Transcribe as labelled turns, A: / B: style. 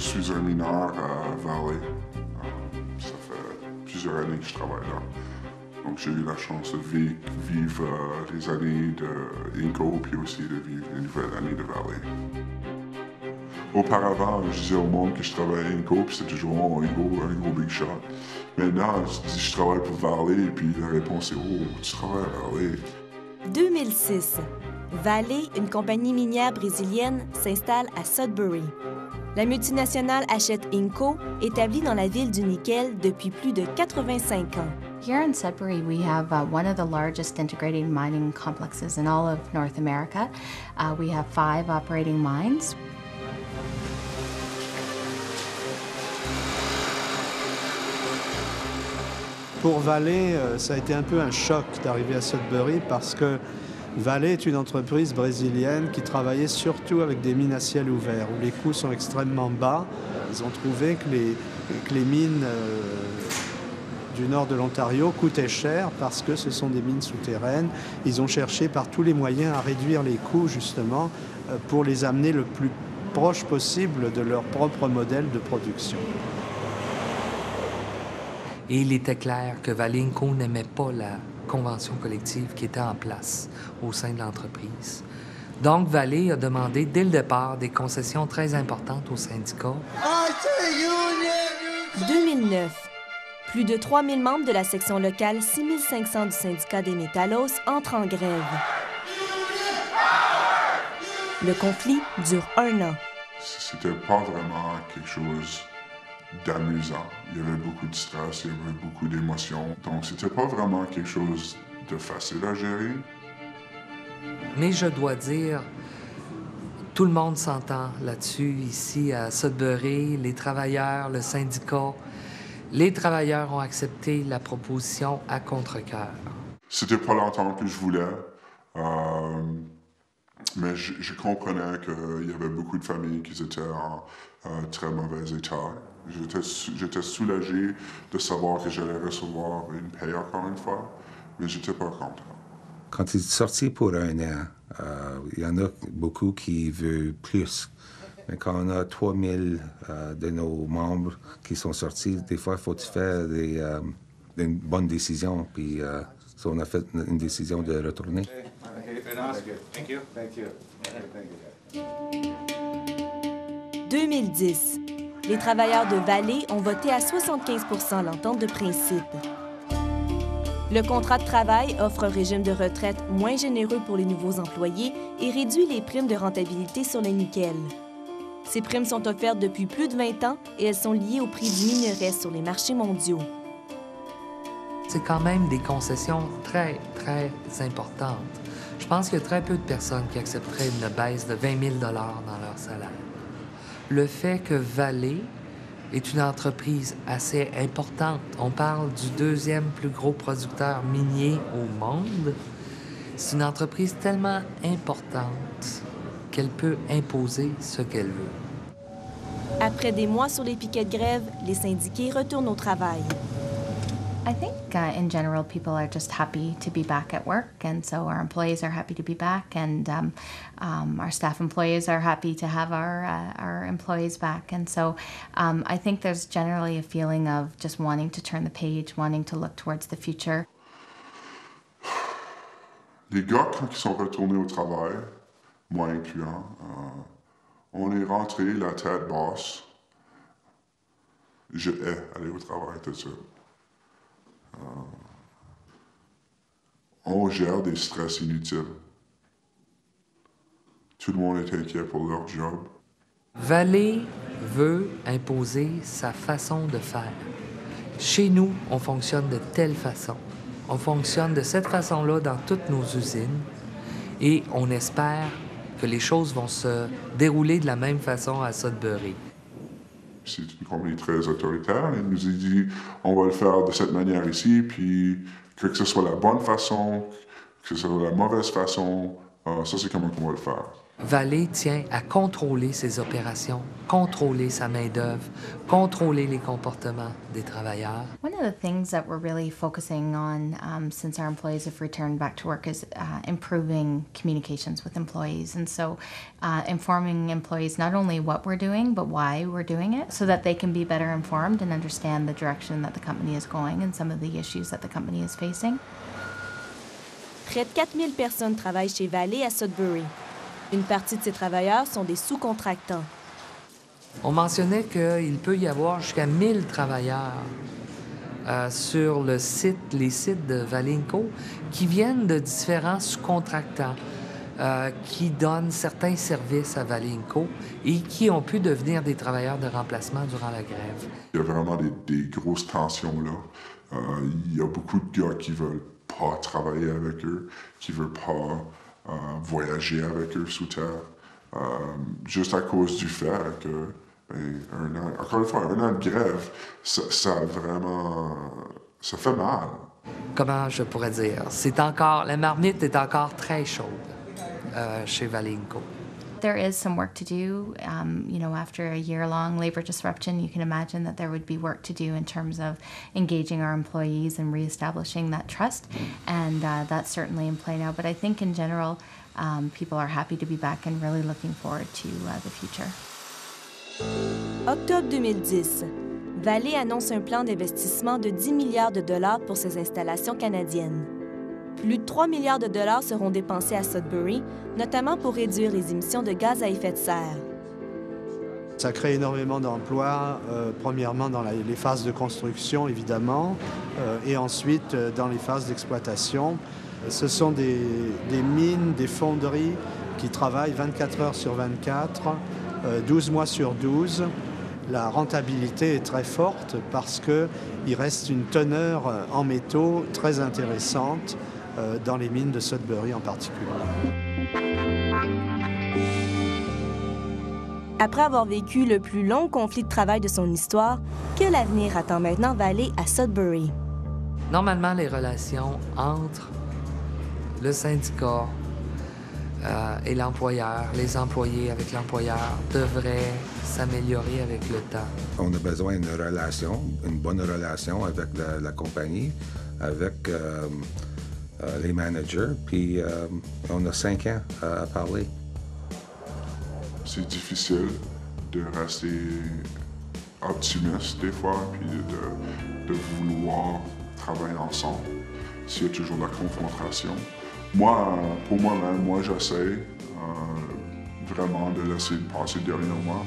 A: suis un mineur à Valley. Ça fait plusieurs années que je travaille là. Donc j'ai eu la chance de vivre les années de Inco, puis aussi de vivre les nouvelles années de Valley. Auparavant, je disais au monde que je travaillais à Inco, puis c'était toujours un gros big shot. Maintenant, je travaille pour Valley, puis la réponse est « Oh, tu travailles à Valley ».
B: 2006. Valley, une compagnie minière brésilienne, s'installe à Sudbury. La multinationale achète Inco, établie dans la ville du nickel depuis plus de 85 ans.
C: Here in Sudbury, we have one of the largest integrated mining complexes in all of North America. We have 5 operating mines.
D: Pour Valley, ça a été un peu un choc d'arriver à Sudbury parce que Valley est une entreprise brésilienne qui travaillait surtout avec des mines à ciel ouvert, où les coûts sont extrêmement bas. Ils ont trouvé que les mines du nord de l'Ontario coûtaient cher parce que ce sont des mines souterraines. Ils ont cherché par tous les moyens à réduire les coûts, justement, pour les amener le plus proche possible de leur propre modèle de production.
E: Et il était clair que Valley Inco n'aimait pas la convention collective qui était en place au sein de l'entreprise. Donc, Valley a demandé dès le départ des concessions très importantes aux syndicats.
B: 2009. Plus de 3000 membres de la section locale 6500 du syndicat des métallos entrent en grève. Le conflit dure 1 an.
A: C'était pas vraiment quelque chose d'amusant. Il y avait beaucoup de stress, il y avait beaucoup d'émotions. Donc, c'était pas vraiment quelque chose de facile à gérer.
E: Mais je dois dire, tout le monde s'entend là-dessus, ici à Sudbury, les travailleurs, le syndicat. Les travailleurs ont accepté la proposition à contre-cœur.
A: C'était pas longtemps que je voulais, mais je comprenais qu'il y avait beaucoup de familles qui étaient en très mauvais état. J'étais soulagé de savoir que j'allais recevoir une paie encore une fois, mais j'étais pas content.
F: Quand il est sorti pour 1 an, il y en a beaucoup qui veulent plus. Mais quand on a 3000 de nos membres qui sont sortis, des fois, il faut faire une bonne décision. Puis on a fait une décision de retourner.
B: 2010. Les travailleurs de Valley ont voté à 75 % l'entente de principe. Le contrat de travail offre un régime de retraite moins généreux pour les nouveaux employés et réduit les primes de rentabilité sur le nickel. Ces primes sont offertes depuis plus de 20 ans et elles sont liées au prix du minerai sur les marchés mondiaux.
E: C'est quand même des concessions très, très importantes. Je pense qu'il y a très peu de personnes qui accepteraient une baisse de 20 000 $ dans leur salaire. Le fait que Valley est une entreprise assez importante, on parle du 2e plus gros producteur minier au monde, c'est une entreprise tellement importante qu'elle peut imposer ce qu'elle veut.
B: Après des mois sur les piquets de grève, les syndiqués retournent au travail.
C: I think in general people are just happy to be back at work, and so our employees are happy to be back, and our staff employees are happy to have our employees back, and so I think there's generally a feeling of just wanting to turn the page, wanting to look towards the future.
A: Les gars, quand ils sont retournés au travail, moi incluant, on est rentré la tête basse. Je hais aller au travail tout seul. On gère des stress inutiles. Tout le monde est inquiet pour leur job.
E: Valley veut imposer sa façon de faire. Chez nous, on fonctionne de telle façon. On fonctionne de cette façon-là dans toutes nos usines et on espère que les choses vont se dérouler de la même façon à Sudbury.
A: C'est une compagnie très autoritaire. Il nous a dit on va le faire de cette manière ici, puis que ce soit la bonne façon, que ce soit la mauvaise façon, ça c'est comment on va le faire.
E: Vallée tient à contrôler ses opérations, contrôler sa main-d'œuvre, contrôler les comportements des travailleurs.
C: One of the things that we're really focusing on since our employees have returned back to work is improving communications with employees. And so informing employees not only what we're doing, but why we're doing it, so that they can be better informed and understand the direction that the company is going and some of the issues that the company is facing.
B: Près de 4000 personnes travaillent chez Vallée à Sudbury. Une partie de ces travailleurs sont des sous-contractants.
E: On mentionnait qu'il peut y avoir jusqu'à 1000 travailleurs sur les sites de Vallée Inco qui viennent de différents sous-contractants qui donnent certains services à Vallée Inco et qui ont pu devenir des travailleurs de remplacement durant la grève.
A: Il y a vraiment des grosses tensions là. Il y a beaucoup de gars qui veulent pas travailler avec eux, qui veulent pas voyager avec eux sous terre, juste à cause du fait que, encore une fois, un an de grève, ça fait mal.
E: Comment je pourrais dire? La marmite est encore très chaude chez Vallée Inco.
C: There is some work to do. After a year-long labor disruption, you can imagine that there would be work to do in terms of engaging our employees and reestablishing that trust. And that's certainly in play now. But I think in general, people are happy to be back and really looking forward to the future.
B: Octobre 2010. Vallée annonce un plan d'investissement de 10 milliards de dollars pour ses installations canadiennes. Plus de 3 milliards de dollars seront dépensés à Sudbury, notamment pour réduire les émissions de gaz à effet de serre.
D: Ça crée énormément d'emplois, premièrement dans les phases de construction, évidemment, et ensuite dans les phases d'exploitation. Ce sont des mines, des fonderies qui travaillent 24 heures sur 24, 12 mois sur 12. La rentabilité est très forte parce qu'il reste une teneur en métaux très intéressante dans les mines de Sudbury en particulier.
B: Après avoir vécu le plus long conflit de travail de son histoire, quel avenir attend maintenant Vallée à Sudbury?
E: Normalement, les relations entre le syndicat et l'employeur, les employés avec l'employeur, devraient s'améliorer avec le temps.
F: On a besoin d'une relation, une bonne relation avec la compagnie, avec les managers, puis on a 5 ans à parler.
A: C'est difficile de rester optimiste des fois, puis de vouloir travailler ensemble s'il y a toujours de la confrontation. Pour moi-même, j'essaie vraiment de laisser passer derrière moi.